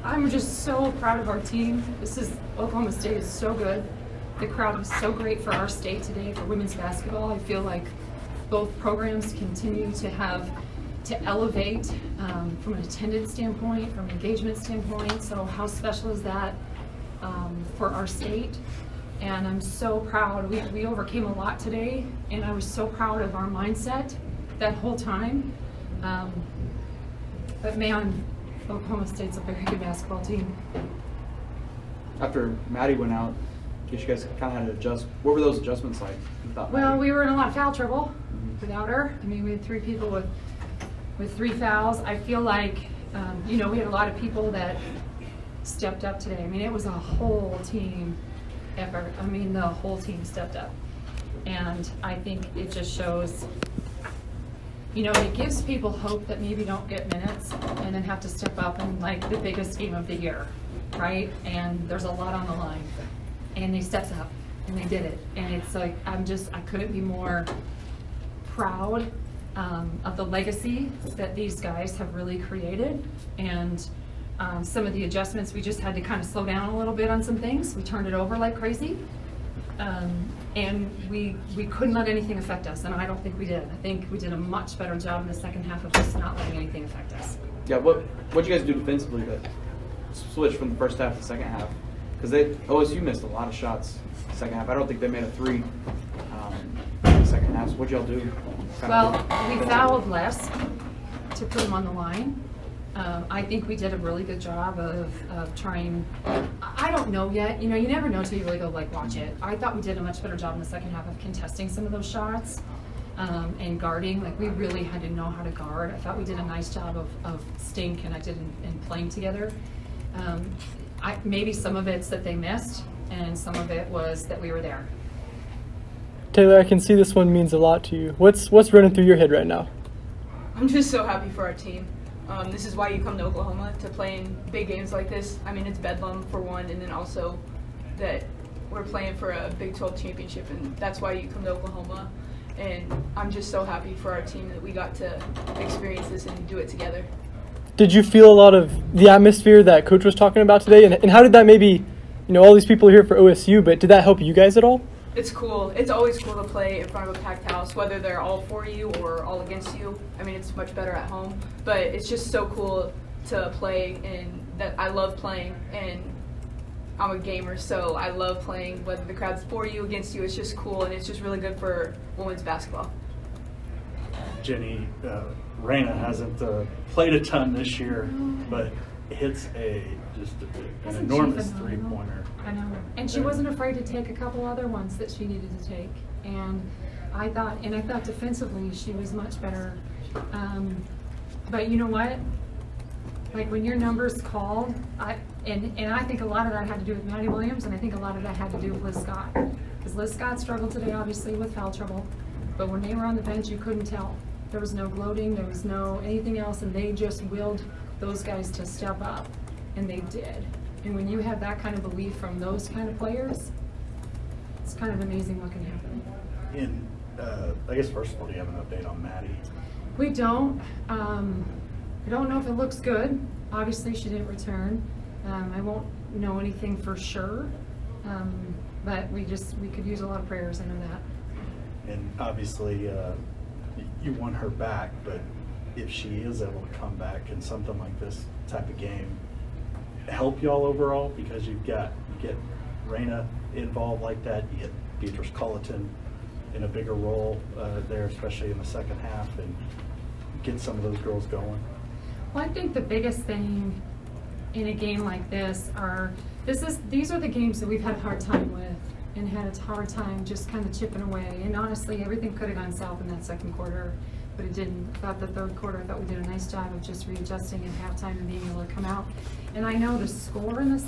I'm just so proud of our team. Oklahoma State is so good. The crowd was so great for our state today for women's basketball. I feel like both programs continue to elevate from an attendance standpoint, from an engagement standpoint. So how special is that for our state? And I'm so proud. We overcame a lot today, and I was so proud of our mindset that whole time. But man, Oklahoma State's a very good basketball team. After Maddie went out, I guess you guys kind of had to adjust. What were those adjustments like? Well, we were in a lot of foul trouble without her. I mean, we had 3 people with 3 fouls. I feel like, we had a lot of people that stepped up today. I mean, it was a whole team effort. I mean, the whole team stepped up. And I think it just shows, it gives people hope that maybe don't get minutes and then have to step up in like the biggest game of the year, right? And there's a lot on the line. And they stepped up and they did it. And it's like, I couldn't be more proud of the legacy that these guys have really created. And some of the adjustments, we just had to kind of slow down a little bit on some things. We turned it over like crazy. And we couldn't let anything affect us, and I don't think we did. I think we did a much better job in the second half of just not letting anything affect us. Yeah, what'd you guys do defensively to switch from the first half to the second half? Because OSU missed a lot of shots the second half. I don't think they made a 3 in the second half. So what'd y'all do? Well, we fouled less to put them on the line. I think we did a really good job of trying. I don't know yet. You never know till you really go watch it. I thought we did a much better job in the second half of contesting some of those shots and guarding. We really had to know how to guard. I thought we did a nice job of staying connected and playing together. Maybe some of it's that they missed, and some of it was that we were there. Taylor, I can see this one means a lot to you. What's running through your head right now? I'm just so happy for our team. This is why you come to Oklahoma, to play in big games like this. I mean, it's Bedlam for one, and then also that we're playing for a Big 12 championship, and that's why you come to Oklahoma. And I'm just so happy for our team that we got to experience this and do it together. Did you feel a lot of the atmosphere that Coach was talking about today? And how did that maybe, all these people are here for OSU, but did that help you guys at all? It's cool. It's always cool to play in front of a packed house, whether they're all for you or all against you. I mean, it's much better at home, but it's just so cool to play, and that I love playing, and I'm a gamer, so I love playing, whether the crowd's for you, against you. It's just cool, and it's just really good for women's basketball. Jennie, Raina hasn't played a ton this year, but hits an enormous 3-pointer. I know. And she wasn't afraid to take a couple other ones that she needed to take. And I thought defensively she was much better. But you know what? When your number's called, I think a lot of that had to do with Maddie Williams, and I think a lot of that had to do with Liz Scott. Because Liz Scott struggled today, obviously, with foul trouble. But when they were on the bench, you couldn't tell. There was no gloating, there was no anything else, and they just willed those guys to step up, and they did. And when you have that kind of belief from those kind of players, it's kind of amazing what can happen. And I guess first of all, do you have an update on Maddie? We don't. I don't know if it looks good. Obviously, she didn't return. I won't know anything for sure, but we could use a lot of prayers. I know that. And obviously, you want her back, but if she is able to come back in something like this type of game, help y'all overall? Because you get Raina involved like that, you get Beatrice Culleton in a bigger role there, especially in the second half, and get some of those girls going. Well, I think the biggest thing in a game like this these are the games that we've had a hard time with, and had a hard time just kind of chipping away. And honestly, everything could have gone south in that second quarter, but it didn't. I thought the third quarter, I thought we did a nice job of just readjusting at halftime and being able to come out. And I know the score in the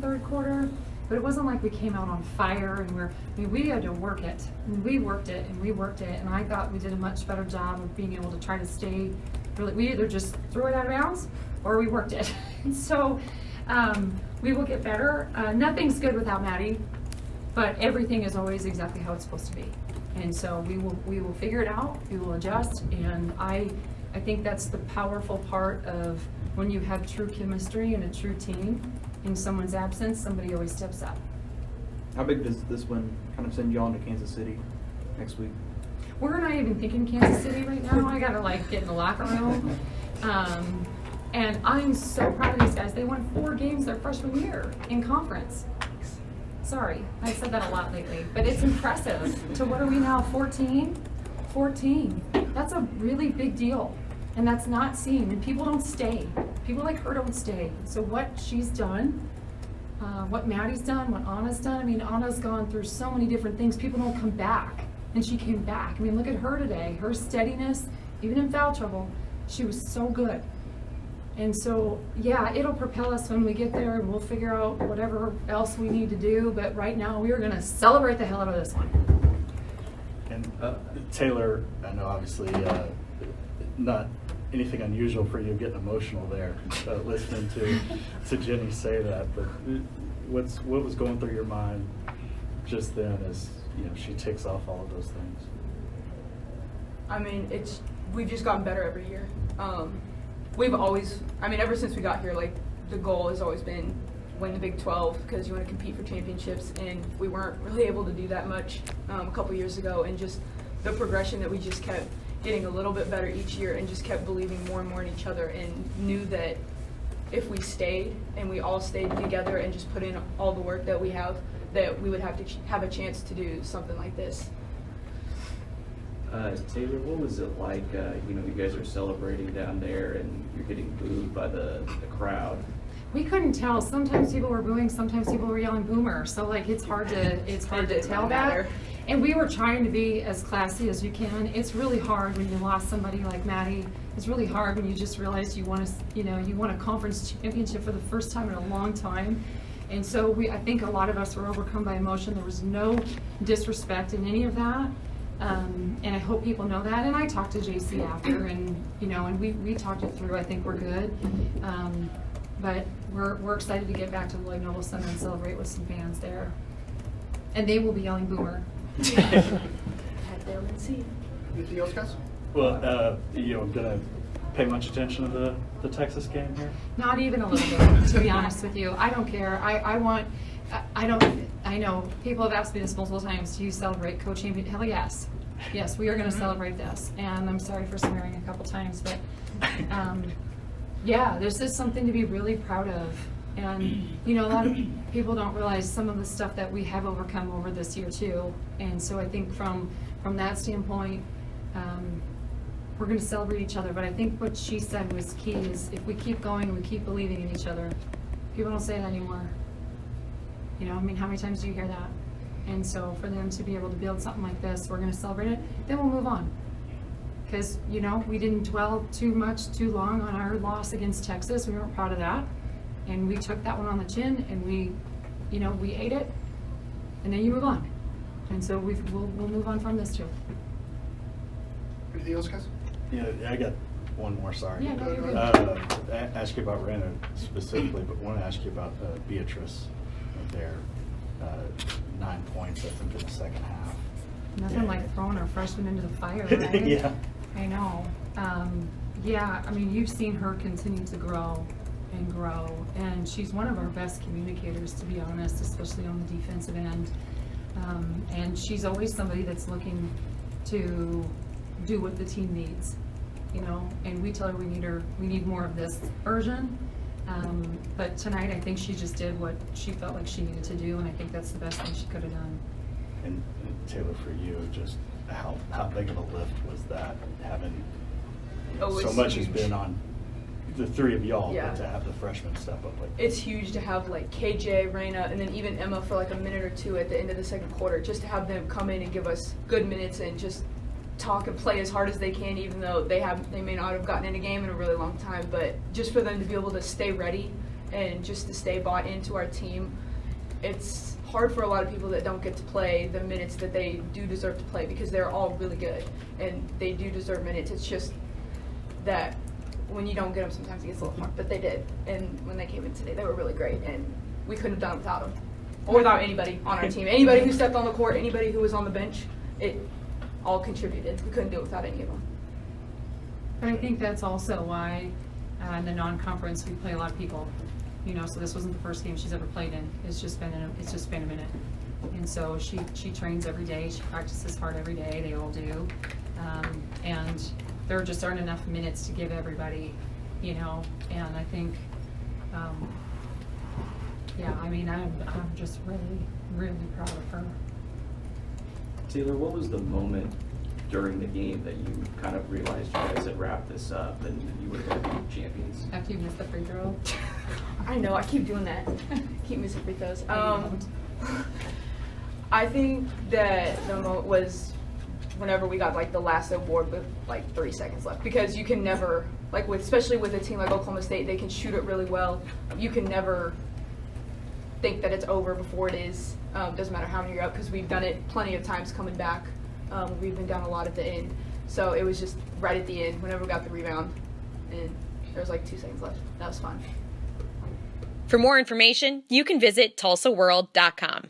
third quarter, but it wasn't like we came out on fire and we had to work it. And we worked it and we worked it, and I thought we did a much better job of being able to try to stay really. We either just threw it out of bounds or we worked it. And so we will get better. Nothing's good without Maddie, but everything is always exactly how it's supposed to be. And so we will figure it out, we will adjust, and I think that's the powerful part of when you have true chemistry and a true team, in someone's absence, somebody always steps up. How big does this win kind of send y'all into Kansas City next week? We're not even thinking Kansas City right now. I gotta like get in the locker room. And I'm so proud of these guys. They won 4 games their freshman year in conference. Sorry, I said that a lot lately, but it's impressive. To what are we now, 14? 14. That's a really big deal. And that's not seen, and people don't stay. People like her don't stay. So what she's done, what Maddie's done, what Anna's done, I mean, Anna's gone through so many different things. People don't come back, and she came back. I mean, look at her today. Her steadiness, even in foul trouble, she was so good. And so, yeah, it'll propel us when we get there, and we'll figure out whatever else we need to do. But right now, we are going to celebrate the hell out of this one. And Taylor, I know obviously not anything unusual for you getting emotional there, listening to Jennie say that. But what was going through your mind just then as she ticks off all of those things? I mean, we've just gotten better every year. We've always, I mean, ever since we got here, like, the goal has always been win the Big 12 because you want to compete for championships, and we weren't really able to do that much a couple years ago. And just the progression that we just kept getting a little bit better each year, and just kept believing more and more in each other, and knew that if we stayed and we all stayed together and just put in all the work that we have, that we would have a chance to do something like this. Taylor, what was it like, you guys are celebrating down there and you're getting booed by the crowd? We couldn't tell. Sometimes people were booing, sometimes people were yelling boomer. So like it's hard to tell that. matter. And we were trying to be as classy as you can. It's really hard when you lost somebody like Maddie. It's really hard when you just realize you want a conference championship for the first time in a long time. And so I think a lot of us were overcome by emotion. There was no disrespect in any of that. And I hope people know that. And I talked to JC after, and we talked it through. I think we're good. But we're excited to get back to Lloyd Noble Center and celebrate with some fans there. And they will be yelling boomer. Head there and see. Anything else, guys? Well, gonna pay much attention to the Texas game here? Not even a little bit, to be honest with you. I don't care. I know people have asked me this multiple times. Do you celebrate co-champion? Hell yes. Yes, we are going to celebrate this. And I'm sorry for swearing a couple times, but yeah, this is something to be really proud of. And a lot of people don't realize some of the stuff that we have overcome over this year too. And so I think from that standpoint, we're going to celebrate each other. But I think what she said was key is if we keep going and we keep believing in each other. People don't say that anymore. I mean, how many times do you hear that? And so for them to be able to build something like this, we're going to celebrate it, then we'll move on. Because, we didn't dwell too long on our loss against Texas. We weren't proud of that. And we took that one on the chin, and we ate it, and then you move on. And so we'll move on from this too. Anything else, guys? Yeah, I got one more, sorry. Yeah, no, you're good. Ask you about Rena specifically, but want to ask you about Beatrice there. 9 points, I think, in the second half. Nothing like throwing our freshman into the fire, right? Yeah. I know. Yeah, I mean, you've seen her continue to grow and grow, and she's one of our best communicators, to be honest, especially on the defensive end. And she's always somebody that's looking to do what the team needs, and we tell her we need more of this version. But tonight, I think she just did what she felt like she needed to do, and I think that's the best thing she could have done. And Taylor, for you, just how big of a lift was that, having so much has been on the three of y'all, Yeah. but to have the freshmen step up like It's huge to have like KJ, Reyna, and then even Emma for like a minute or two at the end of the second quarter, just to have them come in and give us good minutes and just talk and play as hard as they can, even though they may not have gotten in a game in a really long time, but just for them to be able to stay ready and just to stay bought into our team. It's hard for a lot of people that don't get to play the minutes that they do deserve to play, because they're all really good and they do deserve minutes. It's just that when you don't get them, sometimes it gets a little hard, but they did. And when they came in today, they were really great, and we couldn't have done it without them or without anybody on our team. Anybody who stepped on the court, anybody who was on the bench, it all contributed. We couldn't do it without any of them. But I think that's also why, In the non-conference, we play a lot of people, you know, so this wasn't the first game she's ever played in. It's just been a minute. And so she trains every day. She practices hard every day. They all do. And there just aren't enough minutes to give everybody, you know, and I think, yeah, I mean, I'm just really, really proud of her. Taylor, what was the moment during the game that you kind of realized you guys had wrapped this up and you were going to be champions? After you missed the free throw. I know, I keep doing that. Keep missing free throws. I think that the moment was whenever we got like the last award with like 3 seconds left, because you can never, like especially with a team like Oklahoma State, they can shoot it really well. You can never think that it's over before it is. Doesn't matter how many you're up, because we've done it plenty of times coming back. We've been down a lot at the end, so it was just right at the end whenever we got the rebound, and there was like 2 seconds left. That was fun. For more information, you can visit TulsaWorld.com.